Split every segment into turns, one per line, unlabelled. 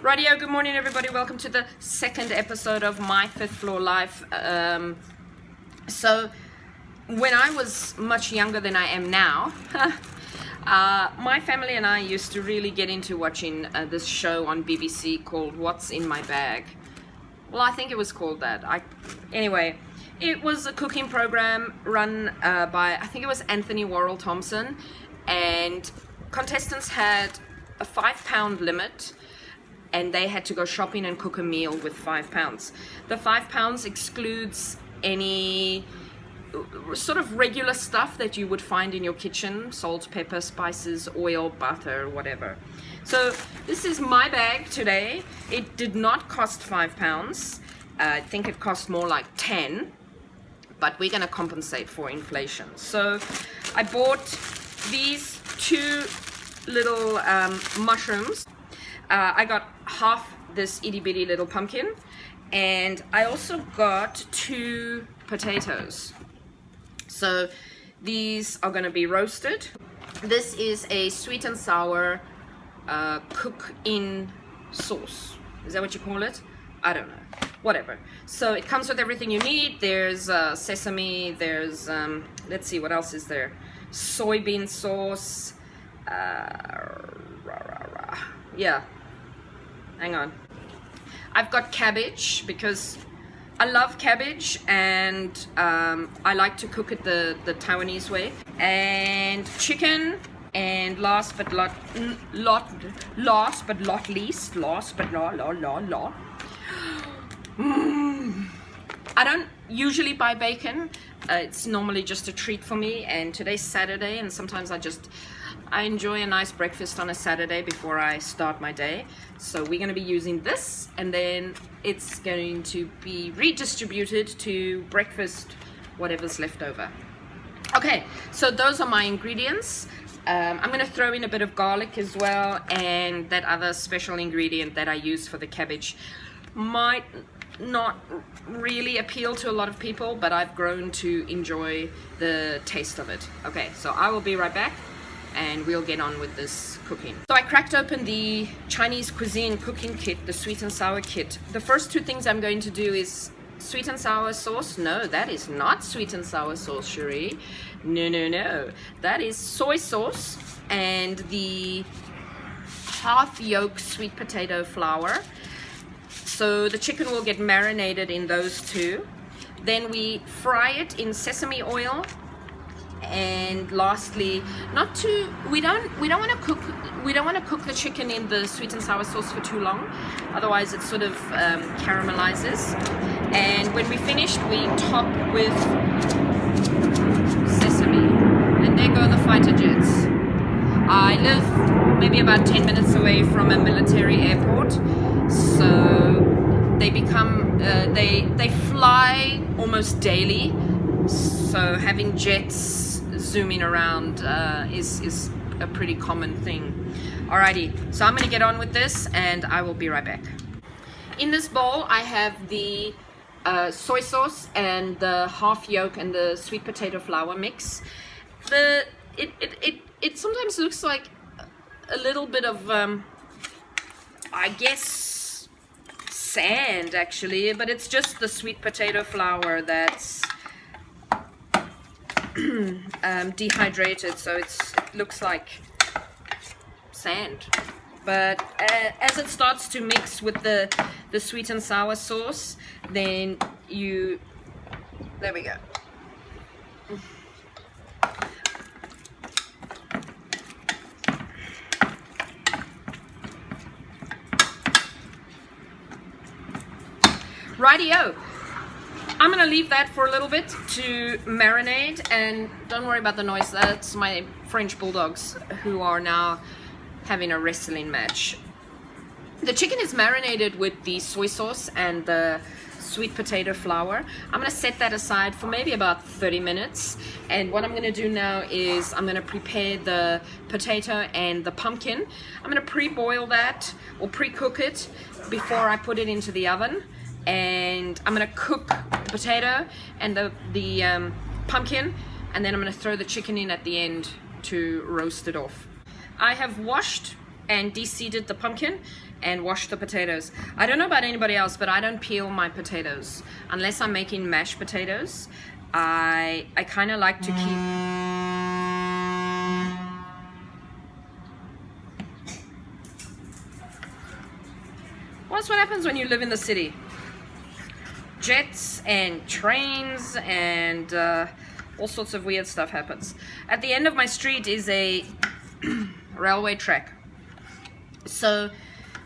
Radio, good morning everybody. Welcome to the second episode of My Fifth Floor Life. So when I was much younger than I am now, my family and I used to really get into watching this show on BBC called What's in My Bag. Well, I think it was called that. Anyway, it was a cooking program run by, I think it was Anthony Worrell Thompson, and contestants had a £5 limit, and they had to go shopping and cook a meal with £5. The £5 excludes any sort of regular stuff that you would find in your kitchen: salt, pepper, spices, oil, butter, whatever. So this is my bag today. It did not cost £5. I think it cost more like 10, but we're gonna compensate for inflation. So I bought these two little mushrooms. I got half this itty bitty little pumpkin, and I also got 2 potatoes. So these are going to be roasted. This is a sweet and sour cook-in sauce. Is that what you call it? I don't know. Whatever. So it comes with everything you need. There's sesame, there's, let's see, what else is there? Soybean sauce. Yeah, hang on. I've got cabbage because I love cabbage, and I like to cook it the Taiwanese way. And chicken, and last but not least. I don't usually buy bacon. It's normally just a treat for me, and today's Saturday, and sometimes I enjoy a nice breakfast on a Saturday before I start my day. So we're going to be using this, and then it's going to be redistributed to breakfast, whatever's left over. Okay, so those are my ingredients. I'm going to throw in a bit of garlic as well, and that other special ingredient that I use for the cabbage might not really appeal to a lot of people, but I've grown to enjoy the taste of it. Okay, so I will be right back, and we'll get on with this cooking. So I cracked open the Chinese cuisine cooking kit, the sweet and sour kit. The first 2 things I'm going to do is sweet and sour sauce. No, that is not sweet and sour sauce, Cherie. No. That is soy sauce and the half yolk sweet potato flour. So the chicken will get marinated in those 2. Then we fry it in sesame oil. And lastly, we don't want to cook the chicken in the sweet and sour sauce for too long, otherwise it sort of caramelizes. And when we finished, we top with sesame, and there go the fighter jets. I live maybe about 10 minutes away from a military airport, so they they fly almost daily. So having jets zooming around is a pretty common thing. Alrighty, so I'm gonna get on with this, and I will be right back. In this bowl, I have the soy sauce and the half yolk and the sweet potato flour mix. It sometimes looks like a little bit of I guess sand actually, but it's just the sweet potato flour that's dehydrated, so it looks like sand. But as it starts to mix with the sweet and sour sauce, then there we go. Rightio. I'm gonna leave that for a little bit to marinate, and don't worry about the noise. That's my French bulldogs who are now having a wrestling match. The chicken is marinated with the soy sauce and the sweet potato flour. I'm gonna set that aside for maybe about 30 minutes. And what I'm gonna do now is I'm gonna prepare the potato and the pumpkin. I'm gonna pre-boil that or pre-cook it before I put it into the oven. And I'm gonna cook the potato and the pumpkin, and then I'm gonna throw the chicken in at the end to roast it off. I have washed and de-seeded the pumpkin, and wash the potatoes. I don't know about anybody else, but I don't peel my potatoes unless I'm making mashed potatoes. I kind of like to keep. What's what happens when you live in the city? Jets and trains and all sorts of weird stuff happens. At the end of my street is a railway track. So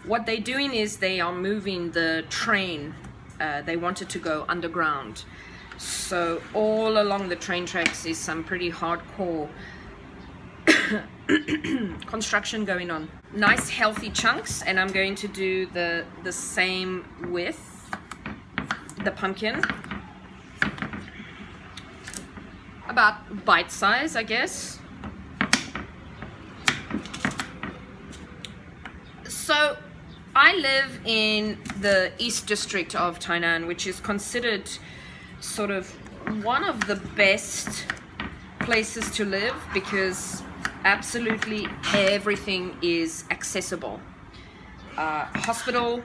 what they're doing is they are moving the train. They wanted to go underground. So all along the train tracks is some pretty hardcore construction going on. Nice healthy chunks, and I'm going to do the same with the pumpkin. About bite size, I guess. So I live in the East District of Tainan, which is considered sort of one of the best places to live because absolutely everything is accessible. Hospital,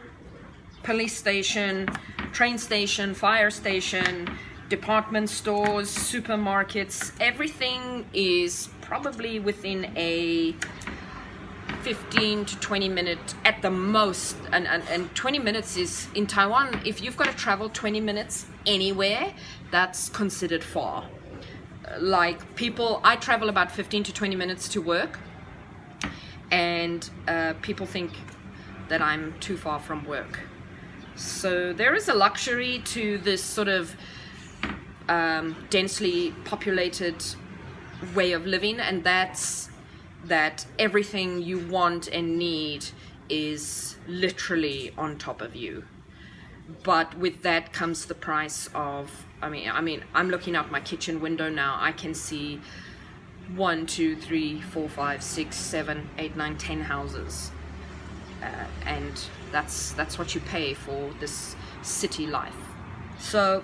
police station, train station, fire station, department stores, supermarkets, everything is probably within a 15 to 20 minute at the most, and 20 minutes is in Taiwan. If you've got to travel 20 minutes anywhere, that's considered far. Like people, I travel about 15 to 20 minutes to work, and people think that I'm too far from work. So there is a luxury to this sort of densely populated way of living, and that's that everything you want and need is literally on top of you. But with that comes the price of, I mean, I'm looking out my kitchen window now. I can see 1, 2, 3, 4, 5, 6, 7, 8, 9, 10 houses, and that's what you pay for this city life. So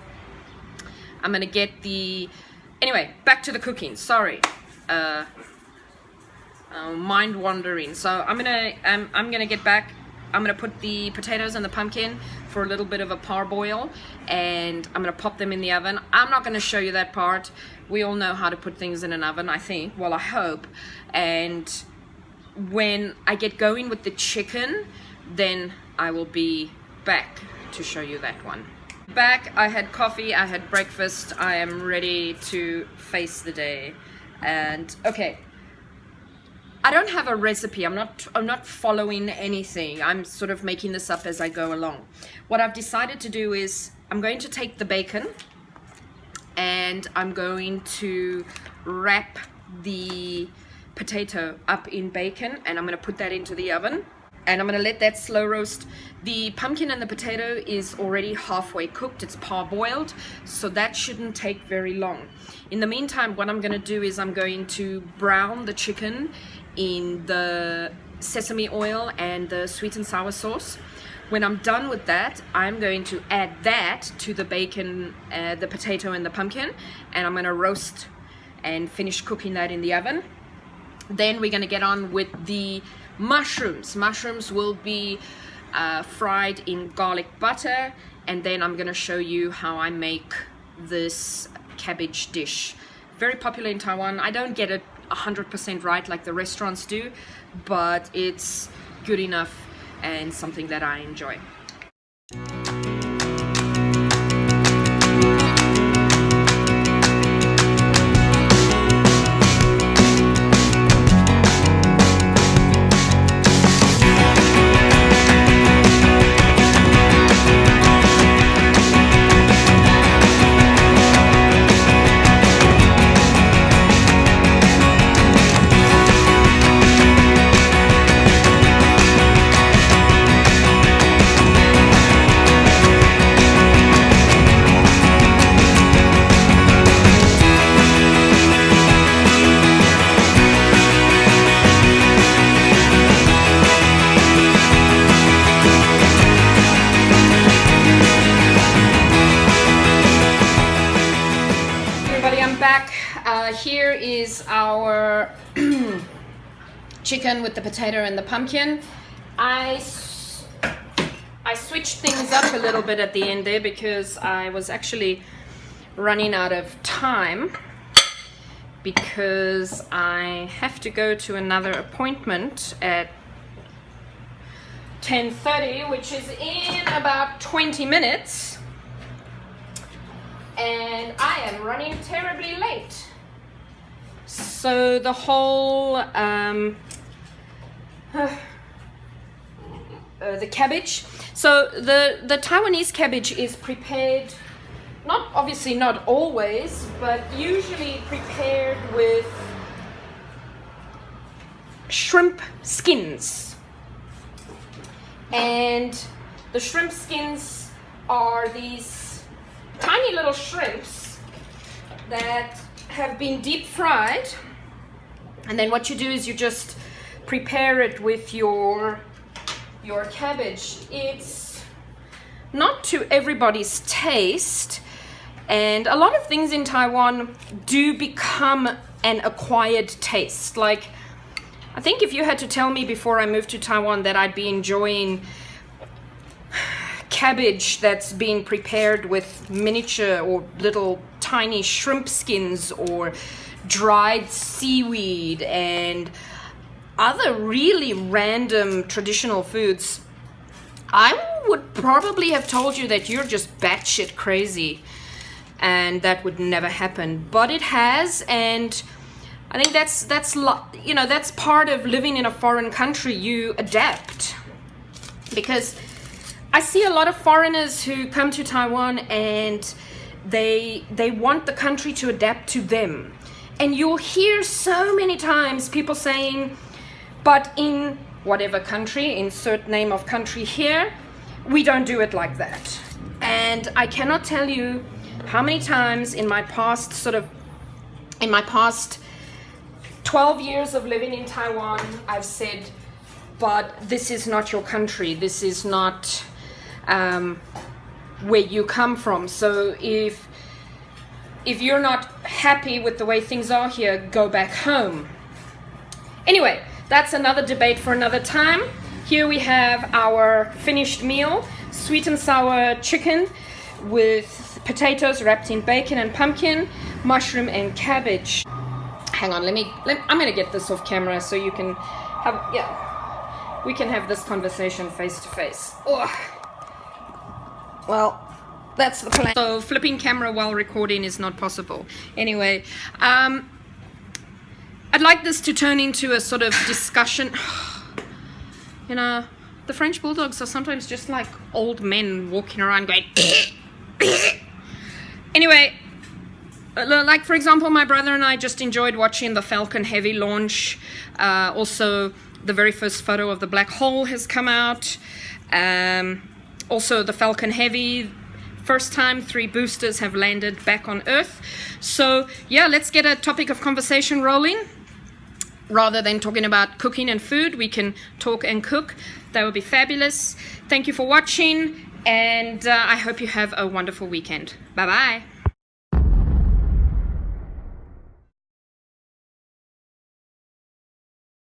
I'm gonna get anyway, back to the cooking. Sorry, mind wandering. So I'm gonna get back. I'm gonna put the potatoes and the pumpkin for a little bit of a parboil, and I'm gonna pop them in the oven. I'm not gonna show you that part. We all know how to put things in an oven, I think. Well, I hope. And when I get going with the chicken, then I will be back to show you that one. Back, I had coffee, I had breakfast, I am ready to face the day. And okay, I don't have a recipe. I'm not following anything. I'm sort of making this up as I go along. What I've decided to do is I'm going to take the bacon and I'm going to wrap the potato up in bacon, and I'm going to put that into the oven, and I'm going to let that slow roast. The pumpkin and the potato is already halfway cooked. It's parboiled, so that shouldn't take very long. In the meantime, what I'm going to do is I'm going to brown the chicken in the sesame oil and the sweet and sour sauce. When I'm done with that, I'm going to add that to the bacon, the potato and the pumpkin, and I'm going to roast and finish cooking that in the oven. Then we're going to get on with the mushrooms. Mushrooms will be fried in garlic butter, and then I'm going to show you how I make this cabbage dish. Very popular in Taiwan. I don't get it 100% right like the restaurants do, but it's good enough and something that I enjoy. Here is our chicken with the potato and the pumpkin. I switched things up a little bit at the end there because I was actually running out of time because I have to go to another appointment at 10:30, which is in about 20 minutes, and I am running terribly late. So the whole the cabbage, so the Taiwanese cabbage is prepared, obviously not always, but usually prepared with shrimp skins. And the shrimp skins are these tiny little shrimps that have been deep fried. And then what you do is you just prepare it with your cabbage. It's not to everybody's taste. And a lot of things in Taiwan do become an acquired taste. Like, I think if you had to tell me before I moved to Taiwan that I'd be enjoying cabbage that's being prepared with miniature or little tiny shrimp skins or dried seaweed and other really random traditional foods, I would probably have told you that you're just batshit crazy and that would never happen. But it has, and I think that's part of living in a foreign country. You adapt, because I see a lot of foreigners who come to Taiwan and they want the country to adapt to them, and you'll hear so many times people saying, but in whatever country, insert name of country here, we don't do it like that. And I cannot tell you how many times in my past 12 years of living in Taiwan, I've said, but this is not your country. This is not where you come from. So if you're not happy with the way things are here, go back home. Anyway, that's another debate for another time. Here we have our finished meal, sweet and sour chicken with potatoes wrapped in bacon and pumpkin, mushroom and cabbage. Hang on, I'm gonna get this off camera so you can we can have this conversation face to face. Well, that's the plan. So flipping camera while recording is not possible. Anyway, I'd like this to turn into a sort of discussion. You know, the French bulldogs are sometimes just like old men walking around going Anyway, like for example, my brother and I just enjoyed watching the Falcon Heavy launch. Also, the very first photo of the black hole has come out. Also, the Falcon Heavy, first time 3 boosters have landed back on Earth. So yeah, let's get a topic of conversation rolling. Rather than talking about cooking and food, we can talk and cook. That would be fabulous. Thank you for watching, and I hope you have a wonderful weekend. Bye-bye.